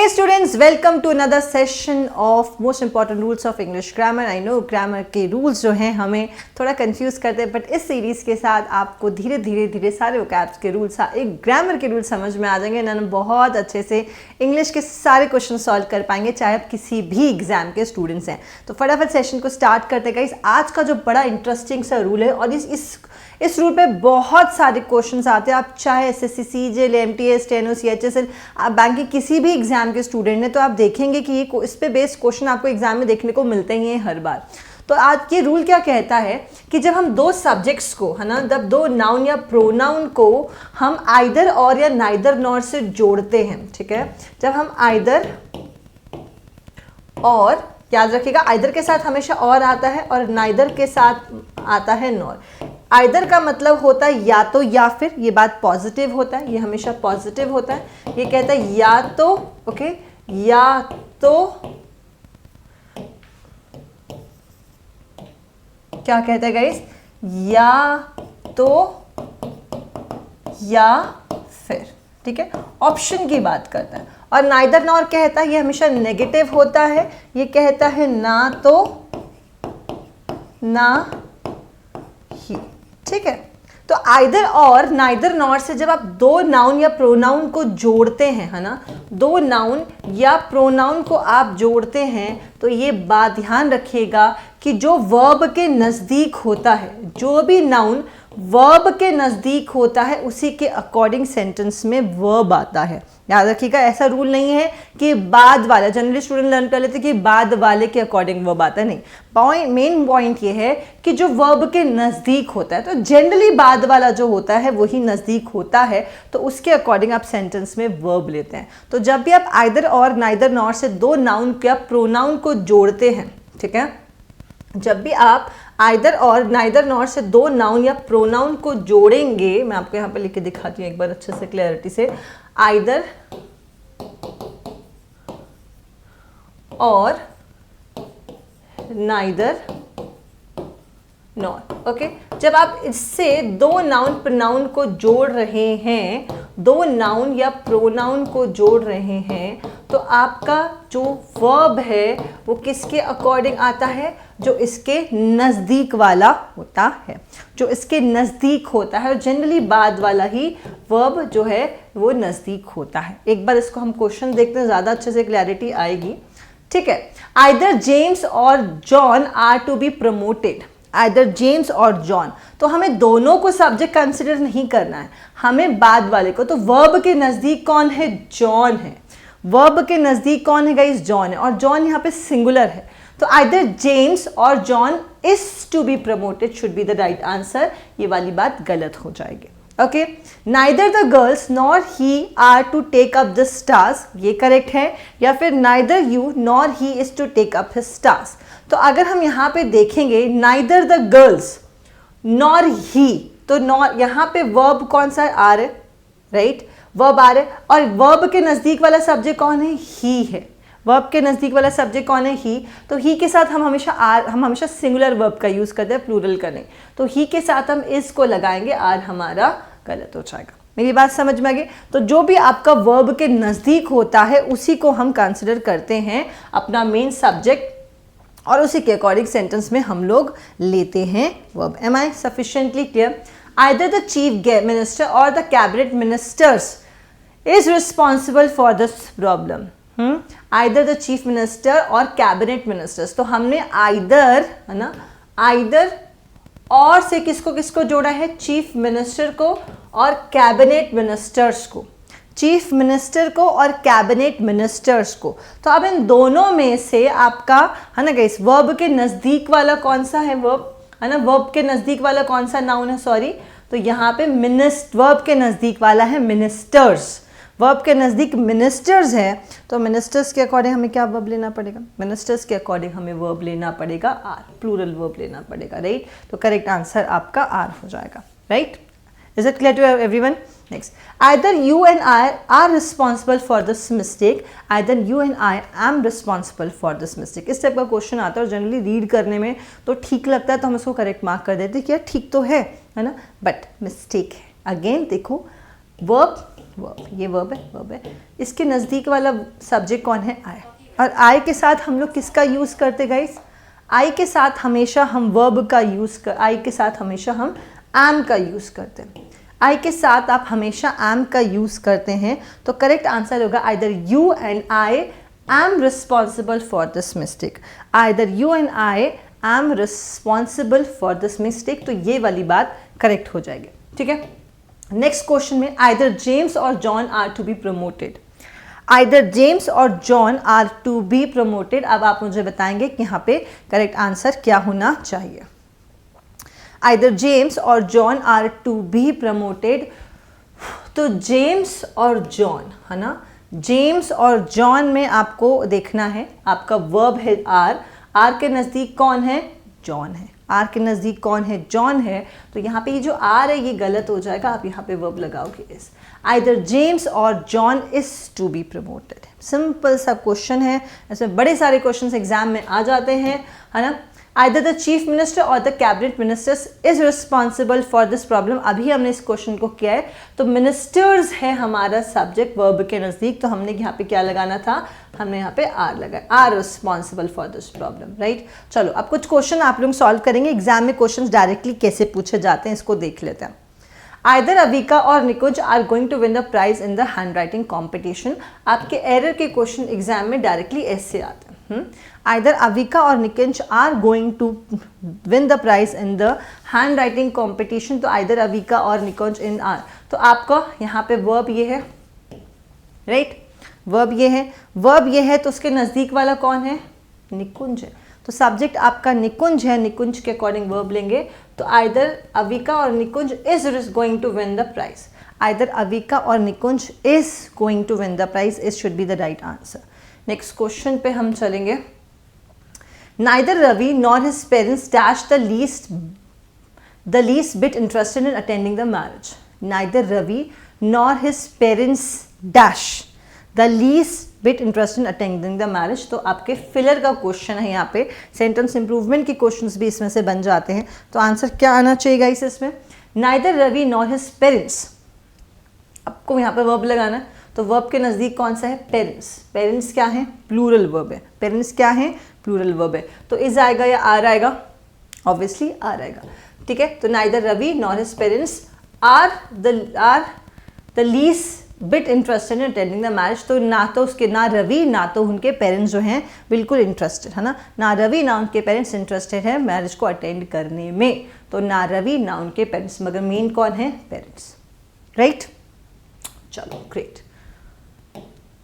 Hey students, welcome to another session of most important rules of English grammar. I know grammar के rules जो हैं हमें थोड़ा confuse करते हैं, but इस सीरीज़ के साथ आपको धीरे धीरे सारे vocabs के rules, एक ग्रामर के rules समझ में आ जाएंगे ना, बहुत अच्छे से इंग्लिश के सारे क्वेश्चन सॉल्व कर पाएंगे, चाहे आप किसी भी एग्जाम के स्टूडेंट्स हैं. तो फटाफट सेशन को स्टार्ट करते हैं गाइस. आज का जो बड़ा इंटरेस्टिंग सा रूल है और इस रूल पे बहुत सारे क्वेश्चंस आते हैं. आप चाहे SSC, CGL, MTS, steno, CHSL, आप बैंक के किसी भी एग्जाम के स्टूडेंट हैं तो आप देखेंगे कि ये इस पे बेस्ड क्वेश्चन आपको एग्जाम में देखने को मिलते ही हैं हर बार. तो आज ये रूल क्या कहता है कि जब हम दो सब्जेक्ट्स को, है ना, जब दो नाउन या प्रोनाउन को हम आइदर और या नाइदर नॉर से जोड़ते हैं, ठीक है, जब हम आइदर और, याद रखिएगा आइदर के साथ हमेशा और आता है और नाइदर के साथ आता है नॉर. आइदर का मतलब होता है या तो या फिर, ये बात पॉजिटिव होता है, ये हमेशा पॉजिटिव होता है. ये कहता है या तो, ओके, या तो, क्या कहता है गाइस, या तो या फिर, ठीक है, ऑप्शन की बात करता है. और नाइदर नॉर कहता है ये हमेशा नेगेटिव होता है, ये कहता है ना तो ना ही, ठीक है. तो आइदर और नाइदर नॉर से जब आप दो नाउन या प्रोनाउन को जोड़ते हैं, है ना, दो नाउन या प्रोनाउन को आप जोड़ते हैं तो ये बात ध्यान रखिएगा कि जो वर्ब के नज़दीक होता है, जो भी नाउन वर्ब के नज़दीक होता है उसी के अकॉर्डिंग सेंटेंस में वर्ब आता है. याद रखिएगा, ऐसा रूल नहीं है कि बाद वाला, जनरली स्टूडेंट लर्न कर लेते हैं कि बाद वाले के अकॉर्डिंग वर्ब आता है. नहीं, मेन पॉइंट ये है कि जो वर्ब के नज़दीक होता है, तो जनरली बाद वाला जो होता है वही नज़दीक होता है, तो उसके अकॉर्डिंग आप सेंटेंस में वर्ब लेते हैं. तो जब भी आप आइदर और नाइदर नॉर से दो नाउन या प्रोनाउन को जोड़ते हैं, ठीक है, जब भी आप आइदर और नाइदर नॉर से दो नाउन या प्रोनाउन को जोड़ेंगे, मैं आपको यहाँ पे लिख के दिखाती हूँ एक बार अच्छे से क्लैरिटी से. आइदर और नाइदर नॉर, ओके. जब आप इससे दो नाउन प्रोनाउन को जोड़ रहे हैं, दो नाउन या प्रोनाउन को जोड़ रहे हैं, तो आपका जो वर्ब है वो किसके अकॉर्डिंग आता है, जो इसके नज़दीक वाला होता है, जो इसके नज़दीक होता है. और जनरली बाद वाला ही वर्ब जो है वो नज़दीक होता है. एक बार इसको हम क्वेश्चन देखते हैं, ज़्यादा अच्छे से क्लैरिटी आएगी, ठीक है. आइदर जेम्स और John are to be promoted. Either James और जॉन, तो हमें दोनों को सब्जेक्ट कंसिडर नहीं करना है, हमें बाद वाले को. तो वर्ब के नज़दीक कौन है, जॉन है. वर्ब के नज़दीक कौन है गाइस, जॉन है. और जॉन यहाँ पे सिंगुलर है, तो आइदर जेम्स और John is to be promoted should be the right answer. ये वाली बात गलत हो जाएगी, okay. Neither the girls nor he are to take up the task, ये करेक्ट है. या फिर neither you nor he is to take up his task. तो अगर हम यहाँ पे देखेंगे neither the girls nor he, तो नॉर यहाँ पे वर्ब कौन सा है, आर है, राइट, वर्ब आर है. और वर्ब के नज़दीक वाला सब्जेक्ट कौन है, ही है. वर्ब के नज़दीक वाला सब्जेक्ट कौन है, ही. तो ही के साथ हम हमेशा सिंगुलर वर्ब का यूज़ करते हैं, प्लूरल का नहीं. तो ही के साथ हम इस को लगाएंगे, आर हमारा गलत हो जाएगा. मेरी बात समझ में आ गई. तो जो भी आपका वर्ब के नज़दीक होता है उसी को हम कंसिडर करते हैं अपना मेन सब्जेक्ट, और उसी के अकॉर्डिंग सेंटेंस में हम लोग लेते हैं verb. Am I sufficiently clear? Either the chief minister or the cabinet ministers is responsible for this problem. Either the chief minister or cabinet ministers, तो हमने आइदर, है ना, आइदर और से किसको किसको जोड़ा है, चीफ मिनिस्टर को और कैबिनेट मिनिस्टर्स को, चीफ मिनिस्टर को और कैबिनेट मिनिस्टर्स को. तो अब इन दोनों में से आपका, है ना गाइस, वर्ब के नज़दीक वाला कौन सा है, वर्ब, है ना, वर्ब के नज़दीक वाला कौन सा नाउन है, सॉरी, तो यहाँ पे वर्ब के नज़दीक वाला है मिनिस्टर्स. वर्ब के नज़दीक मिनिस्टर्स है, तो मिनिस्टर्स के अकॉर्डिंग हमें क्या वर्ब लेना पड़ेगा, मिनिस्टर्स के अकॉर्डिंग हमें वर्ब लेना पड़ेगा आर, प्लूरल वर्ब लेना पड़ेगा, राइट. तो करेक्ट आंसर आपका आर हो जाएगा, right. Is it clear to everyone? Next, either you and I are responsible for this mistake. Either you and I am responsible for this mistake. इस type का question आता है और generally read करने में तो ठीक लगता है, तो हम इसको करेक्ट मार्क कर देते हैं कि यार ठीक तो है ना, बट मिस्टेक है. अगेन देखो, वर्ब वर्ब, ये वर्ब है। इसके नज़दीक वाला सब्जेक्ट कौन है? आई। और आई के साथ हम लोग किसका यूज़ करते गाइस? आई के साथ हमेशा हम वर्ब का आई के साथ हमेशा हम एम का यूज़ करते हैं। आई के साथ आप हमेशा एम का यूज़ करते हैं, तो करेक्ट आंसर होगा either you and I am responsible for this mistake. Either you and I am responsible for this mistake, तो ये वाली बात करेक्ट हो जाएगी। ठीक है, नेक्स्ट क्वेश्चन में आइदर जेम्स और John are to be promoted. Either James और John are to be promoted. अब आप मुझे बताएंगे कि यहाँ पे करेक्ट आंसर क्या होना चाहिए। आइदर जेम्स और John are to be promoted, तो जेम्स और जॉन है ना, जेम्स और जॉन में आपको देखना है, आपका वर्ब है आर, आर के नज़दीक कौन है? जॉन है। आर के नज़दीक कौन है? जॉन है। तो यहाँ पे ये जो आर है ये गलत हो जाएगा, आप यहाँ पे वर्ब लगाओगे इस। आइदर जेम्स और John is to be promoted. Simple सा क्वेश्चन है, इसमें बड़े सारे क्वेश्चन एग्जाम में आ जाते हैं, है ना। Either the chief minister or the cabinet ministers is responsible for this problem. अभी हमने इस क्वेश्चन को किया है, तो मिनिस्टर्स है हमारा सब्जेक्ट वर्ब के नज़दीक, तो हमने यहाँ पे क्या लगाना था? हमने यहाँ पे आर लगाया, are responsible for this problem, right. चलो अब कुछ क्वेश्चन आप लोग सॉल्व करेंगे। एग्जाम में क्वेश्चन डायरेक्टली कैसे पूछे जाते हैं इसको देख लेते हैं। आइदर अविका और Nikunj are going to win the prize in the hand writing competition. आपके एरर के क्वेश्चन एग्जाम में डायरेक्टली ऐसे आते हैं। आइदर अविका और Nikunj are going to win the prize in the hand writing competition, तो आइदर अविका और निकुंज इन आर, तो आपका यहाँ पे वर्ब ये है, राइट। वर्ब ये है, वर्ब ये है, तो उसके नज़दीक वाला कौन है? निकुंज है। तो सब्जेक्ट आपका निकुंज है, निकुंज के अकॉर्डिंग वर्ब लेंगे, तो आइदर अविका और Nikunj is going to win the prize. Either Avika और Nikunj is going to win the prize, is should be the right answer. Next question पे हम चलेंगे। Neither Ravi nor his parents dash the least bit interested in attending the marriage. Neither Ravi nor his parents dash the least bit interest in attending the marriage. तो आपके filler का question है, यहाँ पे sentence improvement के क्वेश्चंस भी इसमें से बन जाते हैं, तो आंसर क्या आना चाहिए इस इसमें? Neither Ravi nor his parents, आपको यहाँ पे वर्ब लगाना है, तो वर्ब के नज़दीक कौन सा है? पेरेंट्स। पेरेंट्स क्या है? प्लूरल वर्ब है। पेरेंट्स क्या है? प्लूरल वर्ब है। तो इज आएगा या आर आएगा? ऑब्वियसली आर आएगा, ठीक है। तो neither Ravi nor his parents are the least bit interested in attending the marriage, तो ना तो उसके, ना रवि ना तो उनके पेरेंट्स जो हैं बिल्कुल इंटरेस्टेड, है ना। ना रवि ना उनके पेरेंट्स इंटरेस्टेड है मैरिज को अटेंड करने में, तो ना रवि ना उनके पेरेंट्स, मगर मेन कौन है? Parents, right. चलो great,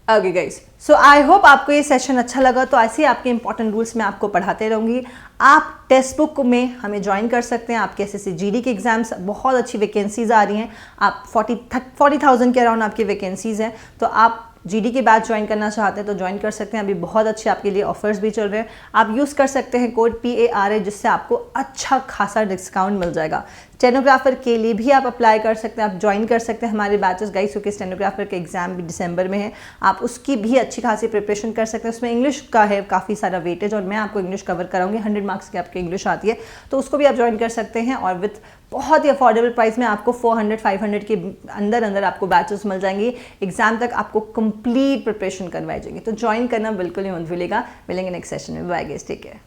okay guys, so I hope आपको ये सेशन अच्छा लगा। तो ऐसे ही आपके इंपॉर्टेंट रूल्स मैं आपको पढ़ाते रहूँगी। आप टेक्स्ट बुक में हमें ज्वाइन कर सकते हैं। आपके एसएससी जीडी के एग्जाम्स, बहुत अच्छी वैकेंसीज आ रही हैं। आप 40,000 के अराउंड आपकी वैकेंसीज हैं, तो आप जीडी के बैच ज्वाइन करना चाहते हैं तो ज्वाइन कर सकते हैं। अभी बहुत अच्छे आपके लिए ऑफर्स भी चल रहे हैं। आप यूज़ कर सकते हैं कोड PARA, जिससे आपको अच्छा खासा डिस्काउंट मिल जाएगा। स्टेनोग्राफर के लिए भी आप अप्लाई कर सकते हैं, आप ज्वाइन कर सकते हैं हमारे बैचेस गाइस, क्योंकि स्टेनोग्राफर के एग्जाम भी दिसंबर में है। आप उसकी भी अच्छी खासी प्रिपरेशन कर सकते हैं। उसमें इंग्लिश का है काफ़ी सारा वेटेज, और मैं आपको इंग्लिश कवर कराऊंगी। 100 मार्क्स की आपकी इंग्लिश आती है, तो उसको भी आप ज्वाइन कर सकते हैं। और विथ बहुत ही अफोर्डेबल प्राइस में आपको 400-500 के अंदर आपको बैचेस मिल जाएंगी। एग्जाम तक आपको कंप्लीट प्रिपरेशन करवाई जाएगी। तो ज्वाइन करना बिल्कुल ही मत भूलिएगा। मिलेंगे नेक्स्ट सेशन में। Bye guys, take care.